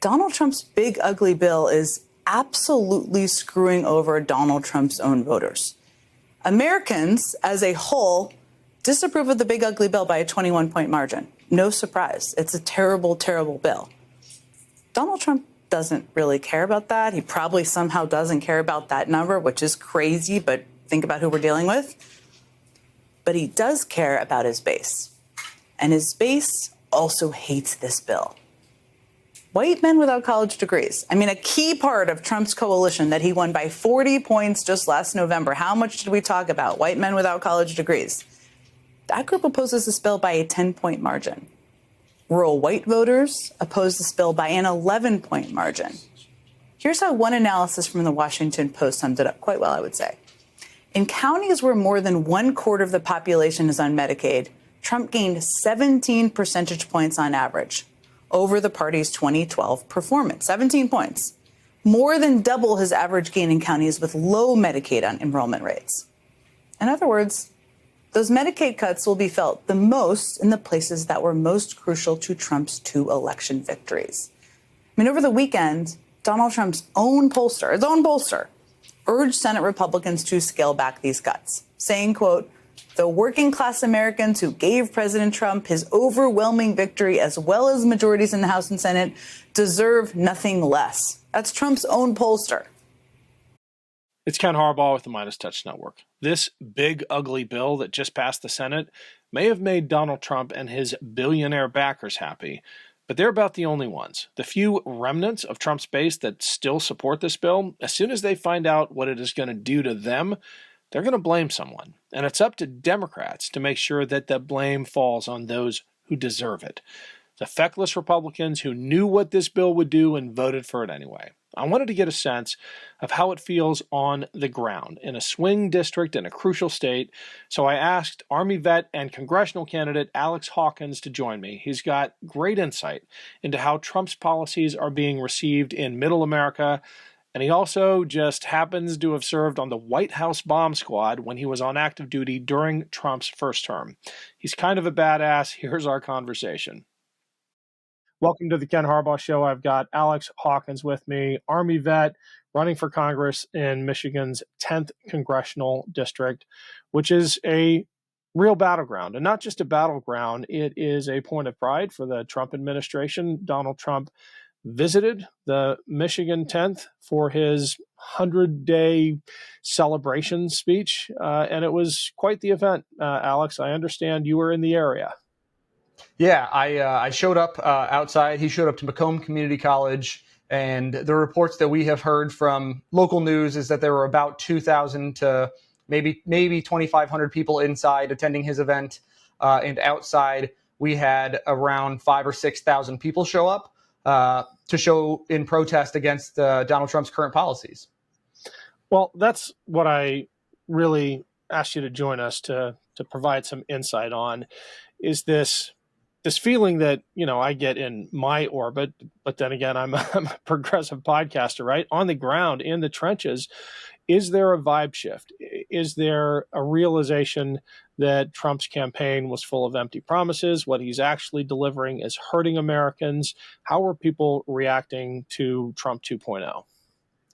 Donald Trump's big, ugly bill is absolutely screwing over Donald Trump's own voters. Americans, as a whole, disapprove of the big, ugly bill by a 21-point margin. No surprise. It's a terrible, terrible bill. Donald Trump doesn't really care about that. He probably somehow doesn't care about that number, which is crazy, but think about who we're dealing with. But he does care about his base. And his base also hates this bill. White men without college degrees. I mean, a key part of Trump's coalition that he won by 40 points just last November. How much did we talk about? White men without college degrees. That group opposes this bill by a 10-point margin. Rural white voters oppose this bill by an 11-point margin. Here's how one analysis from the Washington Post summed it up quite well, I would say. In counties where more than 1/4 of the population is on Medicaid, Trump gained 17 percentage points on average over the party's 2012 performance. 17 points. More than double his average gain in counties with low Medicaid enrollment rates. In other words, those Medicaid cuts will be felt the most in the places that were most crucial to Trump's 2 election victories. I mean, over the weekend, Donald Trump's own pollster, his own pollster, urged Senate Republicans to scale back these cuts, saying, quote, "The working class Americans who gave President Trump his overwhelming victory, as well as majorities in the House and Senate, deserve nothing less." That's Trump's own pollster. It's Ken Harbaugh with the Midas Touch Network. This big, ugly bill that just passed the Senate may have made Donald Trump and his billionaire backers happy, but they're about the only ones. The few remnants of Trump's base that still support this bill, as soon as they find out what it is going to do to them, they're going to blame someone. And it's up to Democrats to make sure that the blame falls on those who deserve it. The feckless Republicans who knew what this bill would do and voted for it anyway. I wanted to get a sense of how it feels on the ground in a swing district in a crucial state, so I asked Army vet and congressional candidate Alex Hawkins to join me. He's got great insight into how Trump's policies are being received in Middle America, and he also just happens to have served on the White House bomb squad when he was on active duty during Trump's first term. He's kind of a badass. Here's our conversation. Welcome to the Ken Harbaugh Show. I've got Alex Hawkins with me, Army vet, running for Congress in Michigan's 10th Congressional District, which is a real battleground. And not just a battleground, it is a point of pride for the Trump administration. Donald Trump visited the Michigan 10th for his 100-day celebration speech, and it was quite the event. Alex, I understand you were in the area. Yeah, I showed up outside. He showed up to Macomb Community College, and the reports that we have heard from local news is that there were about 2,000 to maybe 2,500 people inside attending his event, and outside we had around 5,000 or 6,000 people show up to show in protest against Donald Trump's current policies. Well, that's what I really asked you to join us to provide some insight on, is this feeling that, I get in my orbit, but then again, I'm a progressive podcaster, right? On the ground, in the trenches, is there a vibe shift? Is there a realization that Trump's campaign was full of empty promises? What he's actually delivering is hurting Americans. How are people reacting to Trump 2.0?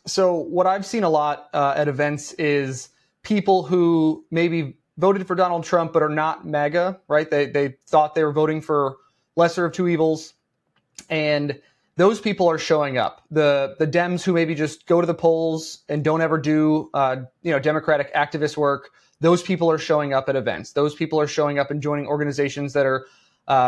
So what I've seen a lot at events is people who maybe voted for Donald Trump but are not MAGA, right? They thought they were voting for lesser of two evils, and those people are showing up. The Dems who maybe just go to the polls and don't ever do Democratic activist work, those people are showing up at events. Those people are showing up and joining organizations that are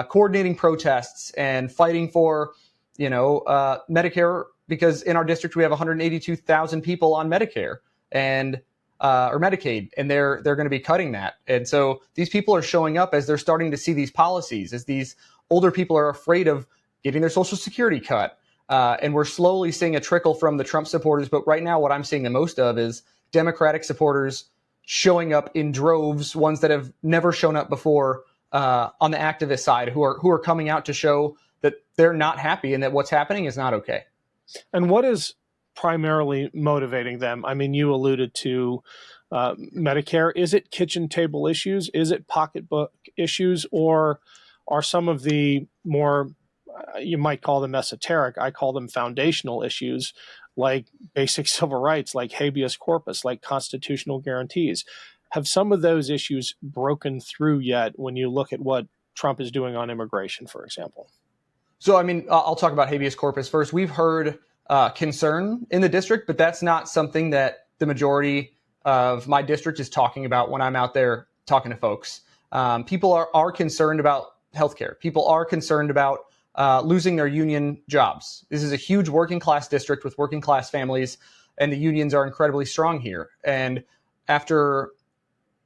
coordinating protests and fighting for Medicare, because in our district we have 182,000 people on Medicare and or Medicaid, and they're going to be cutting that. And so these people are showing up as they're starting to see these policies, as these older people are afraid of getting their Social Security cut. And we're slowly seeing a trickle from the Trump supporters. But right now, what I'm seeing the most of is Democratic supporters showing up in droves, ones that have never shown up before on the activist side, who are coming out to show that they're not happy and that what's happening is not okay. And what is primarily motivating them? I mean, you alluded to Medicare. Is it kitchen table issues? Is it pocketbook issues? Or are some of the more you might call them esoteric. I call them foundational issues like basic civil rights, like habeas corpus, like constitutional guarantees. Have some of those issues broken through yet when you look at what Trump is doing on immigration, for example? So, I mean, I'll talk about habeas corpus first. We've heard concern in the district, but that's not something that the majority of my district is talking about when I'm out there talking to folks. People are concerned about healthcare. People are concerned about losing their union jobs. This is a huge working class district with working class families, and the unions are incredibly strong here. And after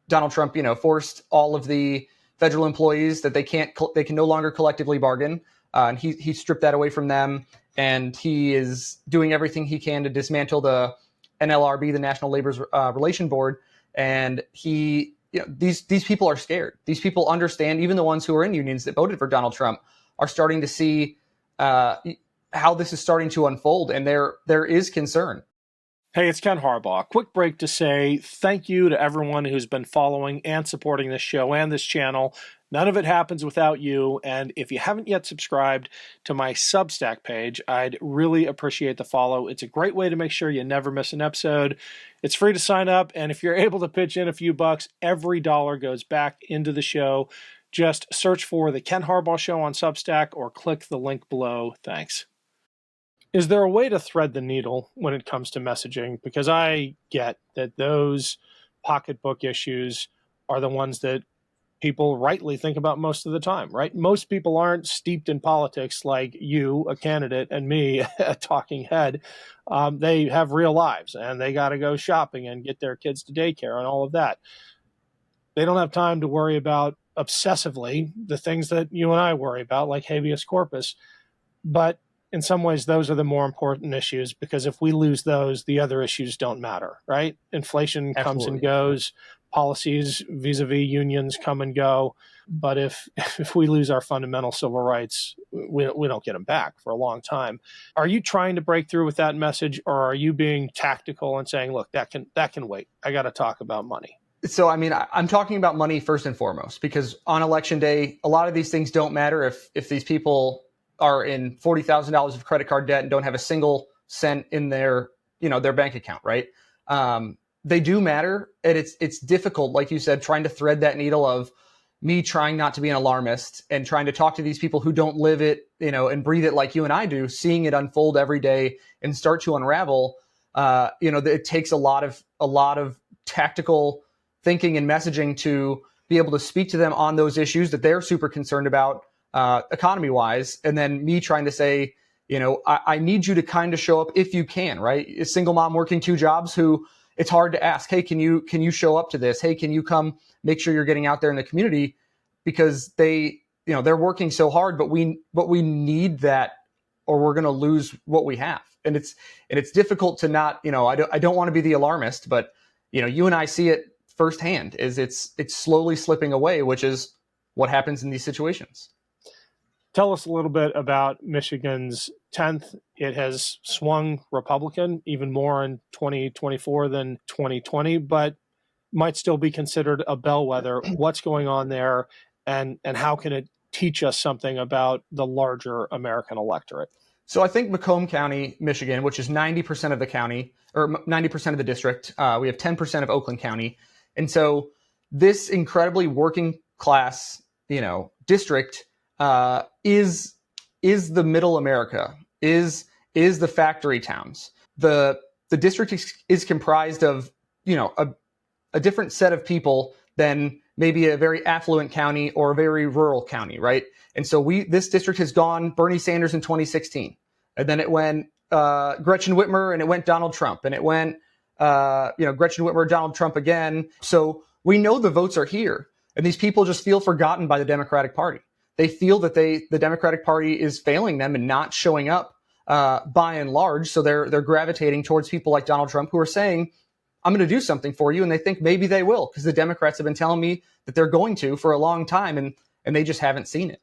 Donald Trump, forced all of the federal employees that they can no longer collectively bargain, and he stripped that away from them. And he is doing everything he can to dismantle the NLRB, the National Labor Relations Board. And these people are scared. These people understand, even the ones who are in unions that voted for Donald Trump are starting to see how this is starting to unfold. And there is concern. Hey, it's Ken Harbaugh. Quick break to say thank you to everyone who's been following and supporting this show and this channel. None of it happens without you. And if you haven't yet subscribed to my Substack page, I'd really appreciate the follow. It's a great way to make sure you never miss an episode. It's free to sign up. And if you're able to pitch in a few bucks, every dollar goes back into the show. Just search for The Ken Harbaugh Show on Substack or click the link below. Thanks. Is there a way to thread the needle when it comes to messaging? Because I get that those pocketbook issues are the ones that people rightly think about most of the time, right? Most people aren't steeped in politics like you, a candidate, and me, a talking head. They have real lives, and they got to go shopping and get their kids to daycare and all of that. They don't have time to worry about obsessively the things that you and I worry about, like habeas corpus. But in some ways, those are the more important issues, because if we lose those, the other issues don't matter, right? Inflation comes and goes. Policies vis-a-vis unions come and go. But if we lose our fundamental civil rights, we don't get them back for a long time. Are you trying to break through with that message, or are you being tactical and saying, look, that can wait. I got to talk about money? So, I mean, I'm talking about money first and foremost, because on election day, a lot of these things don't matter if these people are in $40,000 of credit card debt and don't have a single cent in their bank account, right? They do matter, and it's difficult, like you said, trying to thread that needle of me trying not to be an alarmist and trying to talk to these people who don't live it, and breathe it like you and I do, seeing it unfold every day and start to unravel. It takes a lot of tactical thinking and messaging to be able to speak to them on those issues that they're super concerned about, economy wise. And then me trying to say, I need you to kind of show up if you can, right? A single mom working 2 jobs who it's hard to ask, hey, can you show up to this? Hey, can you come make sure you're getting out there in the community, because they're working so hard, but we need that, or we're going to lose what we have. And it's difficult to not, I don't want to be the alarmist, but you and I see it firsthand, is it's slowly slipping away, which is what happens in these situations. Tell us a little bit about Michigan's 10th. It has swung Republican even more in 2024 than 2020, but might still be considered a bellwether. What's going on there, and how can it teach us something about the larger American electorate? So I think Macomb County, Michigan, which is 90% of the county, or 90% of the district, we have 10% of Oakland County. And so this incredibly working class, district is the middle America, is the factory towns. The district is comprised of, a different set of people than maybe a very affluent county or a very rural county, right? And so this district has gone Bernie Sanders in 2016, and then it went Gretchen Whitmer, and it went Donald Trump, and it went Gretchen Whitmer, Donald Trump again. So we know the votes are here, and these people just feel forgotten by the Democratic Party. They feel that the Democratic Party is failing them and not showing up by and large. So they're gravitating towards people like Donald Trump, who are saying, I'm going to do something for you. And they think maybe they will, because the Democrats have been telling me that they're going to for a long time, and they just haven't seen it.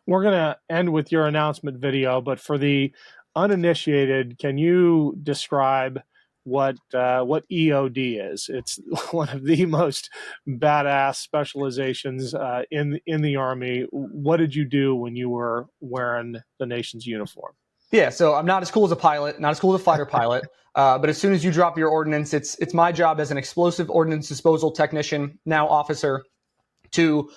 We're going to end with your announcement video, but for the uninitiated, can you describe what EOD is. It's one of the most badass specializations in the Army. What did you do when you were wearing the nation's uniform? Yeah, so I'm not as cool as a pilot, not as cool as a fighter pilot. But as soon as you drop your ordnance, it's my job as an explosive ordnance disposal technician, now officer, to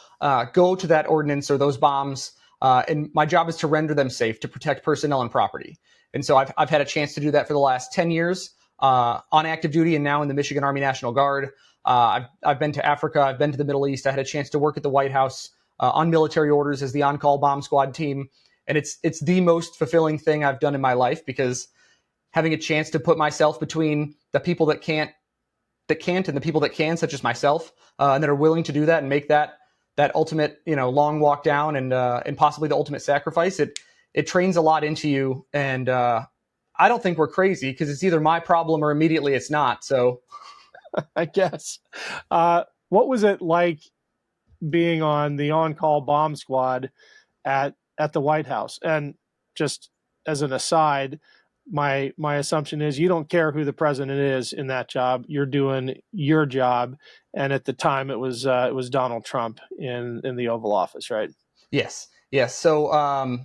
go to that ordnance or those bombs. And my job is to render them safe, to protect personnel and property. And so I've had a chance to do that for the last 10 years on active duty and now in the Michigan Army National Guard. I've been to Africa. I've been to the Middle East. I had a chance to work at the White House on military orders as the on-call bomb squad team. And it's the most fulfilling thing I've done in my life, because having a chance to put myself between the people that can't and the people that can, such as myself, and that are willing to do that and make that ultimate, long walk down and possibly the ultimate sacrifice. It trains a lot into you. And I don't think we're crazy, because it's either my problem or immediately it's not. So I guess. What was it like being on the on-call bomb squad at the White House? And just as an aside, my assumption is you don't care who the president is in that job. You're doing your job. And at the time, it was Donald Trump in the Oval Office, right? Yes. So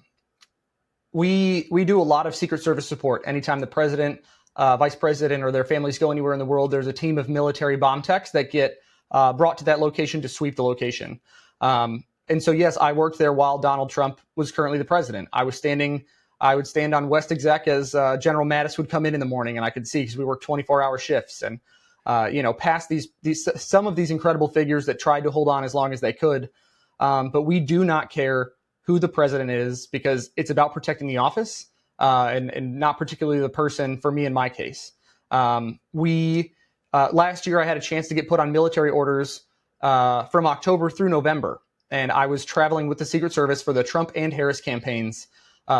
we do a lot of Secret Service support. Anytime the president, vice president, or their families go anywhere in the world, there's a team of military bomb techs that get brought to that location to sweep the location. And so, yes, I worked there while Donald Trump was currently the president. I would stand on West Exec as General Mattis would come in the morning, and I could see, because we worked 24-hour shifts, and past some of these incredible figures that tried to hold on as long as they could. But we do not care who the president is, because it's about protecting the office and not particularly the person. For me, in my case, last year I had a chance to get put on military orders from October through November. And I was traveling with the Secret Service for the Trump and Harris campaigns.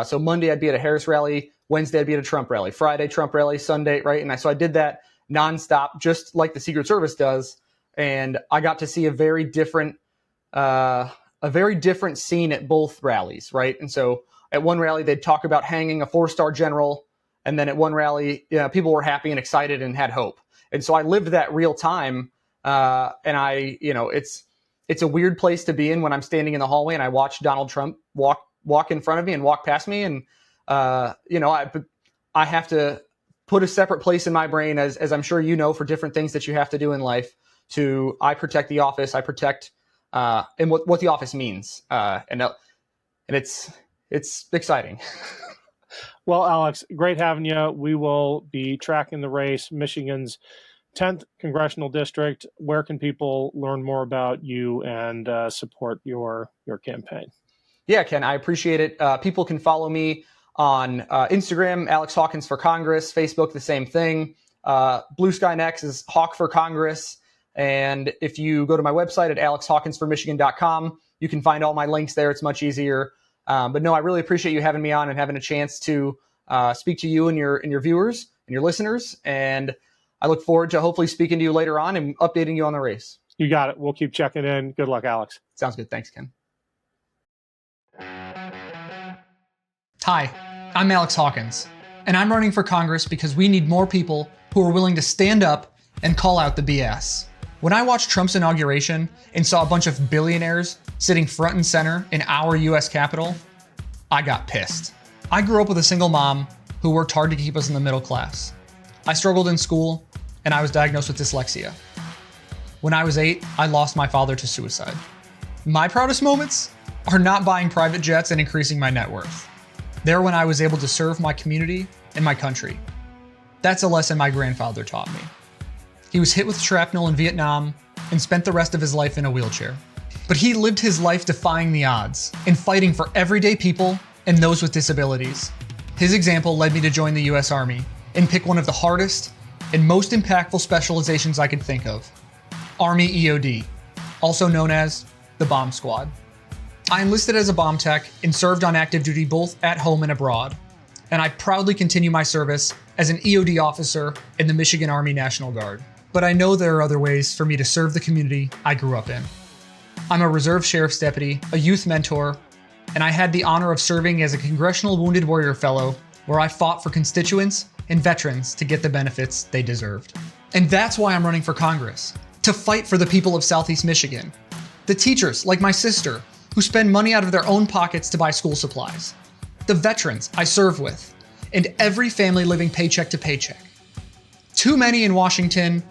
So Monday I'd be at a Harris rally, Wednesday I'd be at a Trump rally, Friday Trump rally, Sunday, right? And so I did that nonstop, just like the Secret Service does. And I got to see a very different scene at both rallies, right? And so at one rally they'd talk about hanging a 4-star general, and then at one rally, people were happy and excited and had hope. And so I lived that real time, and it's a weird place to be in when I'm standing in the hallway and I watch Donald Trump walk in front of me and walk past me. And, I have to put a separate place in my brain, as I'm sure you know, for different things that you have to do in life. I protect the office, I protect and what the office means. And it's exciting. Well, Alex, great having you. We will be tracking the race, Michigan's 10th congressional district. Where can people learn more about you and support your campaign? Yeah, Ken, I appreciate it. People can follow me on Instagram, Alex Hawkins for Congress, Facebook, the same thing. Blue Sky Next is Hawk for Congress. And if you go to my website at alexhawkinsformichigan.com, you can find all my links there. It's much easier. But no, I really appreciate you having me on and having a chance to speak to you and your viewers and your listeners. And I look forward to hopefully speaking to you later on and updating you on the race. You got it. We'll keep checking in. Good luck, Alex. Sounds good. Thanks, Ken. Hi, I'm Alex Hawkins, and I'm running for Congress because we need more people who are willing to stand up and call out the BS. When I watched Trump's inauguration and saw a bunch of billionaires sitting front and center in our US Capitol, I got pissed. I grew up with a single mom who worked hard to keep us in the middle class. I struggled in school, and I was diagnosed with dyslexia. When I was 8, I lost my father to suicide. My proudest moments are not buying private jets and increasing my net worth. They're when I was able to serve my community and my country. That's a lesson my grandfather taught me. He was hit with shrapnel in Vietnam and spent the rest of his life in a wheelchair. But he lived his life defying the odds and fighting for everyday people and those with disabilities. His example led me to join the US Army and pick one of the hardest and most impactful specializations I could think of, Army EOD, also known as the Bomb Squad. I enlisted as a bomb tech and served on active duty both at home and abroad, and I proudly continue my service as an EOD officer in the Michigan Army National Guard. But I know there are other ways for me to serve the community I grew up in. I'm a reserve sheriff's deputy, a youth mentor, and I had the honor of serving as a Congressional Wounded Warrior Fellow, where I fought for constituents and veterans to get the benefits they deserved. And that's why I'm running for Congress, to fight for the people of Southeast Michigan. The teachers, like my sister, who spend money out of their own pockets to buy school supplies. The veterans I serve with, and every family living paycheck to paycheck. Too many in Washington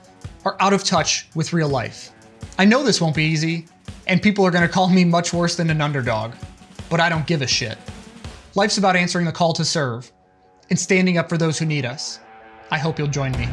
are out of touch with real life. I know this won't be easy, and people are gonna call me much worse than an underdog, but I don't give a shit. Life's about answering the call to serve and standing up for those who need us. I hope you'll join me.